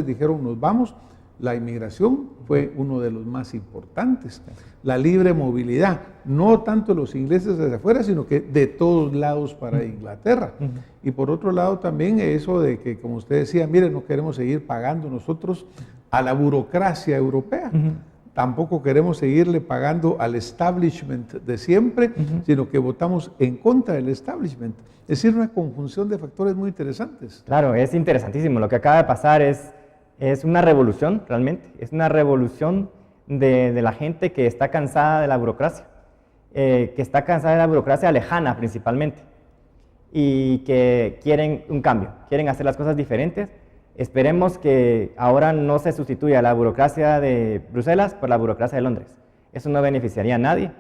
dijeron nos vamos, la inmigración fue uno de los más importantes. La libre movilidad, no tanto los ingleses desde afuera, sino que de todos lados para Inglaterra. Y por otro lado también eso de que, como usted decía, mire, no queremos seguir pagando nosotros a la burocracia europea. Tampoco queremos seguirle pagando al establishment de siempre, sino que votamos en contra del establishment. Es decir, una conjunción de factores muy interesantes. Claro, es interesantísimo. Lo que acaba de pasar es una revolución, realmente. Es una revolución de la gente que está cansada de la burocracia, que está cansada de la burocracia lejana principalmente, y que quieren un cambio, quieren hacer las cosas diferentes. Esperemos que ahora no se sustituya la burocracia de Bruselas por la burocracia de Londres. Eso no beneficiaría a nadie,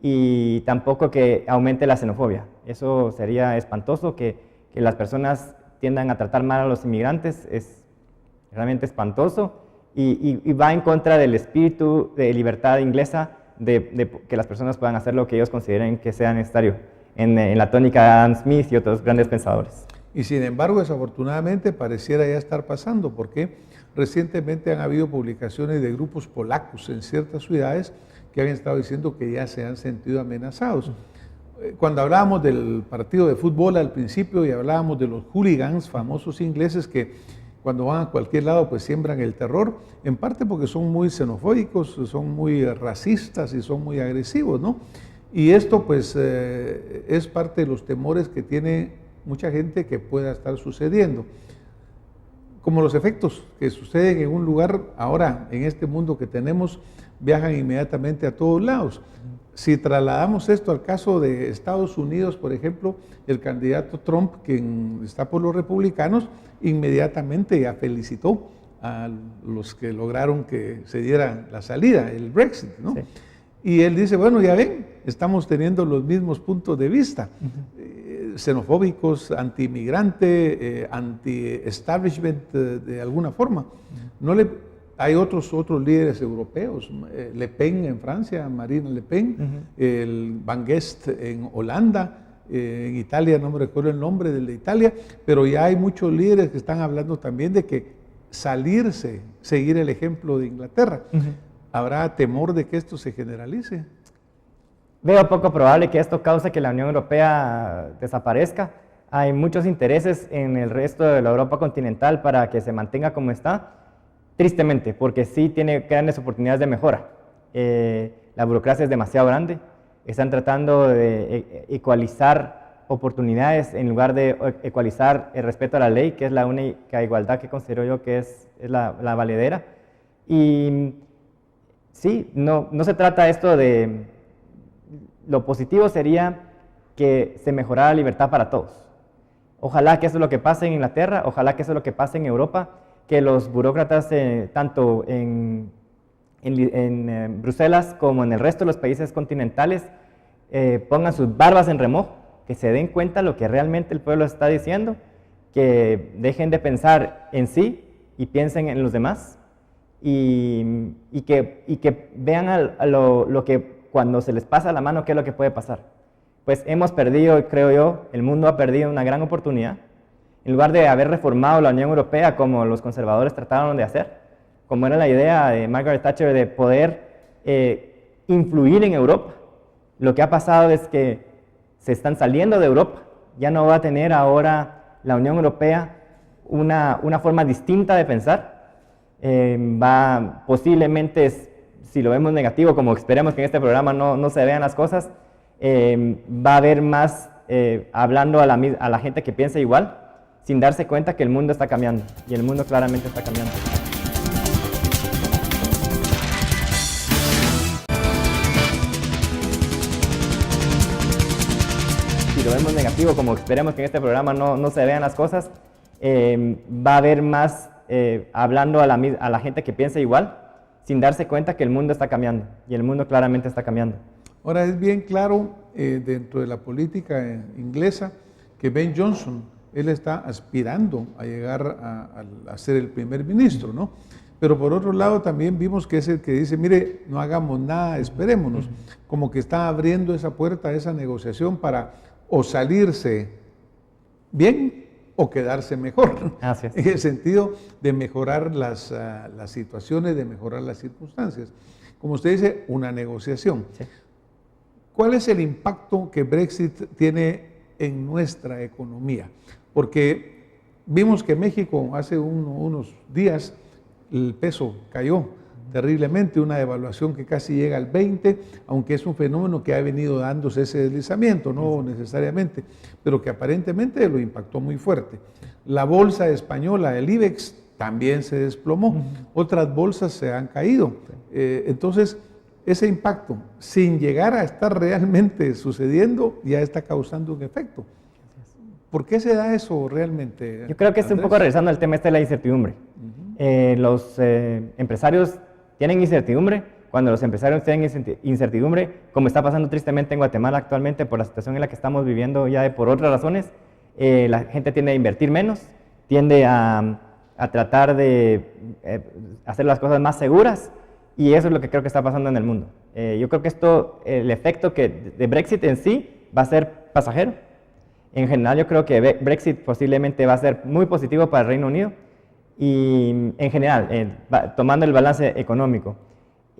y tampoco que aumente la xenofobia. Eso sería espantoso, que las personas tiendan a tratar mal a los inmigrantes. Es realmente espantoso y va en contra del espíritu de libertad inglesa, de que las personas puedan hacer lo que ellos consideren que sea necesario, en la tónica de Adam Smith y otros grandes pensadores. Y sin embargo, desafortunadamente, pareciera ya estar pasando, porque recientemente han habido publicaciones de grupos polacos en ciertas ciudades que han estado diciendo que ya se han sentido amenazados. Cuando hablábamos del partido de fútbol al principio y hablábamos de los hooligans famosos ingleses que cuando van a cualquier lado pues siembran el terror, en parte porque son muy xenofóbicos, son muy racistas y son muy agresivos, ¿no? Y esto pues es parte de los temores que tiene mucha gente que pueda estar sucediendo. Como los efectos que suceden en un lugar, ahora en este mundo que tenemos, viajan inmediatamente a todos lados. Si trasladamos esto al caso de Estados Unidos, por ejemplo, el candidato Trump, quien está por los republicanos, inmediatamente ya felicitó a los que lograron que se diera la salida, el Brexit, ¿no? Sí. Y él dice, bueno, ya ven, estamos teniendo los mismos puntos de vista, xenofóbicos, anti-inmigrante, anti-establishment de alguna forma. Hay otros líderes europeos, Le Pen en Francia, Marine Le Pen, el Van Guest en Holanda, en Italia, no me recuerdo el nombre del de Italia, pero ya hay muchos líderes que están hablando también de que salirse, seguir el ejemplo de Inglaterra. ¿Habrá temor de que esto se generalice? Veo poco probable que esto cause que la Unión Europea desaparezca. Hay muchos intereses en el resto de la Europa continental para que se mantenga como está, tristemente, porque sí tiene grandes oportunidades de mejora. La burocracia es demasiado grande. Están tratando de ecualizar oportunidades en lugar de ecualizar el respeto a la ley, que es la única igualdad que considero yo que es la valedera. Y sí, no se trata esto de... Lo positivo sería que se mejorara la libertad para todos. Ojalá que eso es lo que pase en Inglaterra, ojalá que eso es lo que pase en Europa, que los burócratas tanto en Bruselas como en el resto de los países continentales pongan sus barbas en remojo, que se den cuenta de lo que realmente el pueblo está diciendo, que dejen de pensar en sí y piensen en los demás, y que vean lo que cuando se les pasa la mano, qué es lo que puede pasar. Pues hemos perdido, creo yo, el mundo ha perdido una gran oportunidad. En lugar de haber reformado la Unión Europea como los conservadores trataron de hacer, como era la idea de Margaret Thatcher de poder influir en Europa, lo que ha pasado es que se están saliendo de Europa. Ya no va a tener ahora la Unión Europea una forma distinta de pensar. Va posiblemente, si lo vemos negativo, como esperemos que en este programa no se vean las cosas, va a haber más hablando a la gente que piensa igual, sin darse cuenta que el mundo está cambiando, y el mundo claramente está cambiando. Si lo vemos negativo, como esperemos que en este programa no se vean las cosas, va a haber más hablando a la gente que piensa igual, sin darse cuenta que el mundo está cambiando, y el mundo claramente está cambiando. Ahora es bien claro dentro de la política inglesa que Ben Johnson, él está aspirando a llegar a ser el primer ministro, ¿no? Pero por otro lado también vimos que es el que dice, mire, no hagamos nada, esperémonos, como que está abriendo esa puerta a esa negociación para o salirse bien o quedarse mejor, Así es. en el sentido de mejorar las situaciones, de mejorar las circunstancias. Como usted dice, una negociación. Sí. ¿Cuál es el impacto que Brexit tiene en nuestra economía? Porque vimos que México hace unos días el peso cayó terriblemente, una devaluación que casi llega al 20, aunque es un fenómeno que ha venido dándose ese deslizamiento, no necesariamente, pero que aparentemente lo impactó muy fuerte. La bolsa española, el IBEX, también se desplomó, otras bolsas se han caído. Entonces, ese impacto, sin llegar a estar realmente sucediendo, ya está causando un efecto. ¿Por qué se da eso realmente? Yo creo que es un poco regresando al tema de la incertidumbre. Los empresarios tienen incertidumbre. Cuando los empresarios tienen incertidumbre, como está pasando tristemente en Guatemala actualmente por la situación en la que estamos viviendo ya por otras razones, la gente tiende a invertir menos, tiende a tratar de hacer las cosas más seguras, y eso es lo que creo que está pasando en el mundo. Yo creo que el efecto de Brexit en sí va a ser pasajero. En general, yo creo que Brexit posiblemente va a ser muy positivo para el Reino Unido, y en general, tomando el balance económico,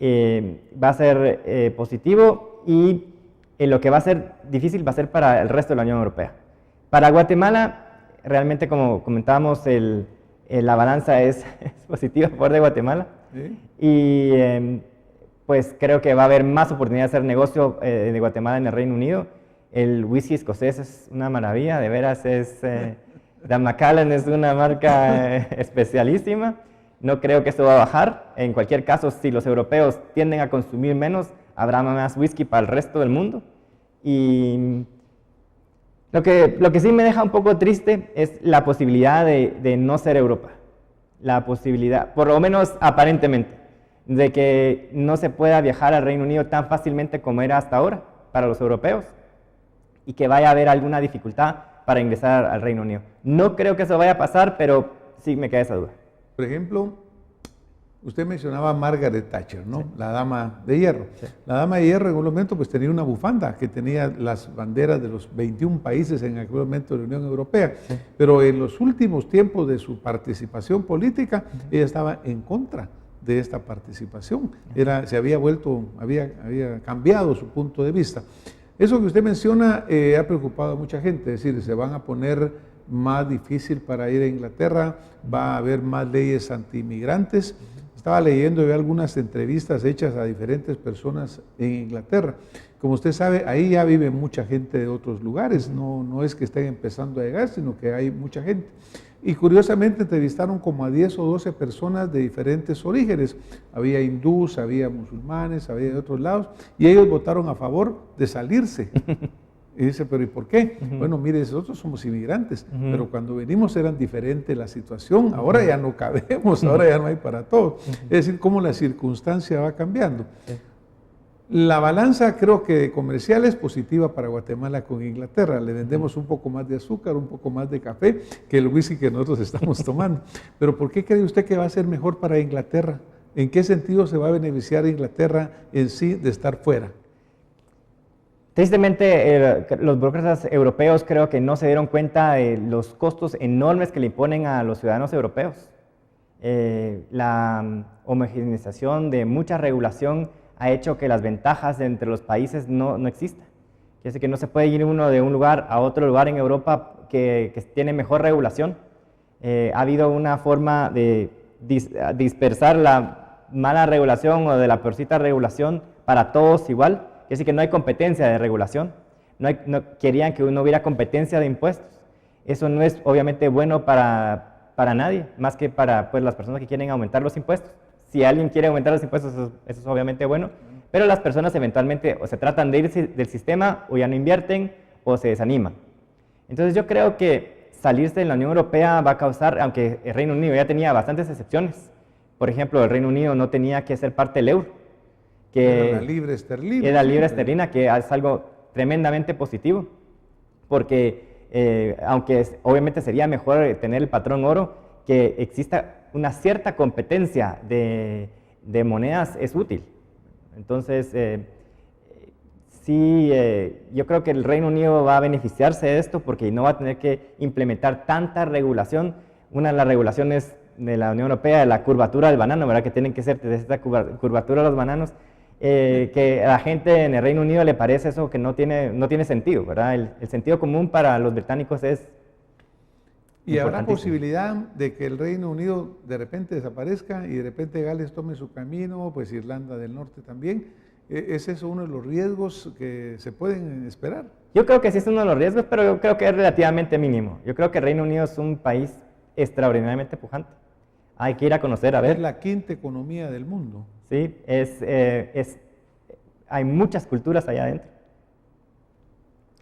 va a ser positivo, y lo que va a ser difícil va a ser para el resto de la Unión Europea. Para Guatemala, realmente, como comentábamos, la balanza es positiva a favor de Guatemala. ¿Sí? Y pues creo que va a haber más oportunidad de hacer negocio de Guatemala en el Reino Unido. El whisky escocés es una maravilla, de veras la Macallan es una marca especialísima. No creo que esto va a bajar. En cualquier caso, si los europeos tienden a consumir menos, habrá más whisky para el resto del mundo. Y lo que sí me deja un poco triste es la posibilidad de no ser Europa. La posibilidad, por lo menos aparentemente, de que no se pueda viajar al Reino Unido tan fácilmente como era hasta ahora para los europeos, y que vaya a haber alguna dificultad para ingresar al Reino Unido. No creo que eso vaya a pasar, pero sí me queda esa duda. Por ejemplo, usted mencionaba a Margaret Thatcher, ¿no? Sí. La dama de hierro. Sí. La dama de hierro en un momento pues tenía una bufanda que tenía las banderas de los 21 países en aquel momento de la Unión Europea, sí. Pero en los últimos tiempos de su participación política, ella estaba en contra de esta participación. Se había cambiado su punto de vista. Eso que usted menciona ha preocupado a mucha gente, es decir, se van a poner más difícil para ir a Inglaterra, va a haber más leyes anti-inmigrantes. Estaba leyendo algunas entrevistas hechas a diferentes personas en Inglaterra. Como usted sabe, ahí ya vive mucha gente de otros lugares, no es que estén empezando a llegar, sino que hay mucha gente. Y curiosamente entrevistaron como a 10 o 12 personas de diferentes orígenes. Había hindús, había musulmanes, había de otros lados, y ellos votaron a favor de salirse. Y dice, pero ¿y por qué? Bueno, mire, nosotros somos inmigrantes, pero cuando venimos era diferente la situación, ahora ya no cabemos, ahora ya no hay para todos. Es decir, cómo la circunstancia va cambiando. La balanza creo que comercial es positiva para Guatemala con Inglaterra. Le vendemos un poco más de azúcar, un poco más de café que el whisky que nosotros estamos tomando. Pero ¿por qué cree usted que va a ser mejor para Inglaterra? ¿En qué sentido se va a beneficiar Inglaterra en sí de estar fuera? Tristemente, los burócratas europeos creo que no se dieron cuenta de los costos enormes que le imponen a los ciudadanos europeos. La homogeneización de mucha regulación ha hecho que las ventajas entre los países no existan. Quiere decir que no se puede ir uno de un lugar a otro lugar en Europa que tiene mejor regulación. Ha habido una forma de dispersar la mala regulación o de la peorcita regulación para todos igual. Quiere decir que no hay competencia de regulación. Querían que no hubiera competencia de impuestos. Eso no es obviamente bueno para nadie, más que para las personas que quieren aumentar los impuestos. Si alguien quiere aumentar los impuestos, eso es obviamente bueno, pero las personas eventualmente o se tratan de irse del sistema, o ya no invierten, o se desaniman. Entonces yo creo que salirse de la Unión Europea va a causar, aunque el Reino Unido ya tenía bastantes excepciones. Por ejemplo, el Reino Unido no tenía que ser parte del euro. Era la libre esterlina. Era la libre esterlina, que es algo tremendamente positivo, porque aunque obviamente sería mejor tener el patrón oro, que exista una cierta competencia de monedas es útil. Entonces, sí, yo creo que el Reino Unido va a beneficiarse de esto porque no va a tener que implementar tanta regulación. Una de las regulaciones de la Unión Europea de la curvatura del banano, ¿verdad? Que tienen que ser de esta curvatura de los bananos, que a la gente en el Reino Unido le parece eso que no tiene sentido, ¿verdad? El sentido común para los británicos es ¿Y habrá posibilidad de que el Reino Unido de repente desaparezca y de repente Gales tome su camino, pues Irlanda del Norte también? ¿Es eso uno de los riesgos que se pueden esperar? Yo creo que sí es uno de los riesgos, pero yo creo que es relativamente mínimo. Yo creo que el Reino Unido es un país extraordinariamente pujante. Hay que ir a conocer, a ver. Es la quinta economía del mundo. Sí, hay muchas culturas allá adentro.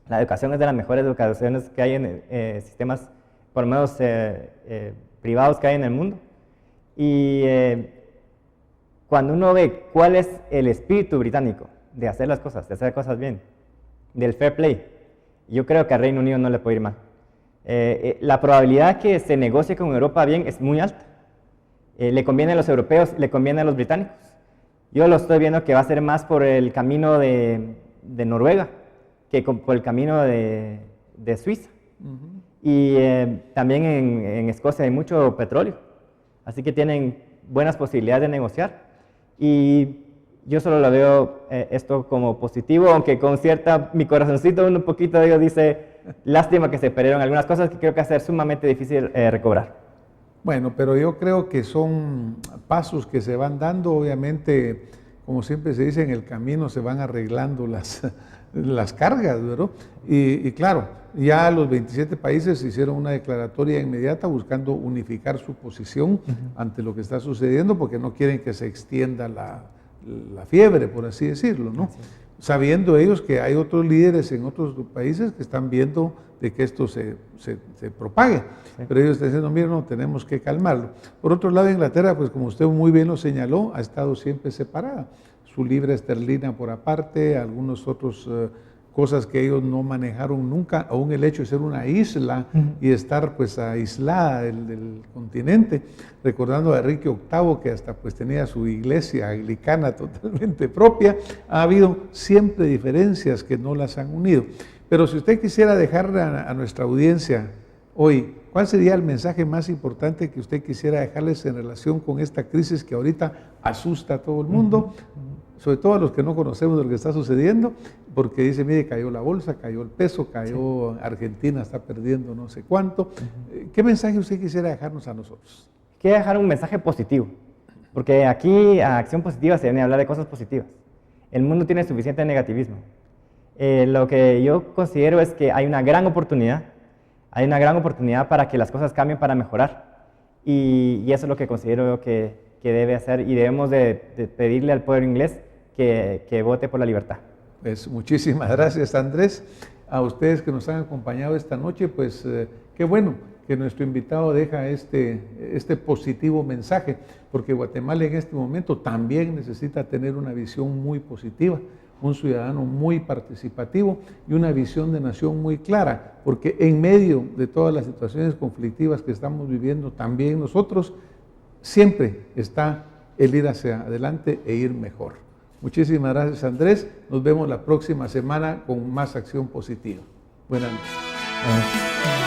La educación es de las mejores educaciones que hay en sistemas, por lo menos privados que hay en el mundo. Y cuando uno ve cuál es el espíritu británico de hacer las cosas, de hacer cosas bien, del fair play, yo creo que al Reino Unido no le puede ir mal. La probabilidad que se negocie con Europa bien es muy alta. Le conviene a los europeos, le conviene a los británicos. Yo lo estoy viendo que va a ser más por el camino de Noruega que por el camino de Suiza. Y también en Escocia hay mucho petróleo, así que tienen buenas posibilidades de negociar. Y yo solo lo veo esto como positivo, aunque con mi corazoncito un poquito dice, lástima que se perdieron algunas cosas que creo que va a ser sumamente difícil recobrar. Bueno, pero yo creo que son pasos que se van dando, obviamente, como siempre se dice, en el camino se van arreglando las cargas, ¿verdad? Y claro, ya los 27 países hicieron una declaratoria inmediata buscando unificar su posición ante lo que está sucediendo, porque no quieren que se extienda la fiebre, por así decirlo, ¿no? Sabiendo ellos que hay otros líderes en otros países que están viendo de que esto se propague. Pero ellos están diciendo, mira, no, tenemos que calmarlo. Por otro lado, Inglaterra, pues como usted muy bien lo señaló, ha estado siempre separada. Su libra esterlina por aparte, algunos otros cosas que ellos no manejaron nunca, aún el hecho de ser una isla y estar pues aislada del continente, recordando a Enrique VIII que hasta pues tenía su iglesia anglicana totalmente propia. Ha habido siempre diferencias que no las han unido. Pero si usted quisiera dejar a nuestra audiencia hoy, ¿cuál sería el mensaje más importante que usted quisiera dejarles en relación con esta crisis que ahorita asusta a todo el mundo? Sobre todo a los que no conocemos de lo que está sucediendo, porque dice, mire, cayó la bolsa, cayó el peso, cayó Argentina, está perdiendo no sé cuánto. ¿Qué mensaje usted quisiera dejarnos a nosotros? Quiero dejar un mensaje positivo, porque aquí a Acción Positiva se viene a hablar de cosas positivas. El mundo tiene suficiente negativismo. Lo que yo considero es que hay una gran oportunidad para que las cosas cambien, para mejorar. Y eso es lo que considero que debe hacer, y debemos de pedirle al pueblo inglés que vote por la libertad. Pues muchísimas gracias, Andrés. A ustedes que nos han acompañado esta noche, pues qué bueno que nuestro invitado deja este positivo mensaje, porque Guatemala en este momento también necesita tener una visión muy positiva, un ciudadano muy participativo y una visión de nación muy clara, porque en medio de todas las situaciones conflictivas que estamos viviendo también nosotros, siempre está el ir hacia adelante e ir mejor. Muchísimas gracias, Andrés. Nos vemos la próxima semana con más Acción Positiva. Buenas noches.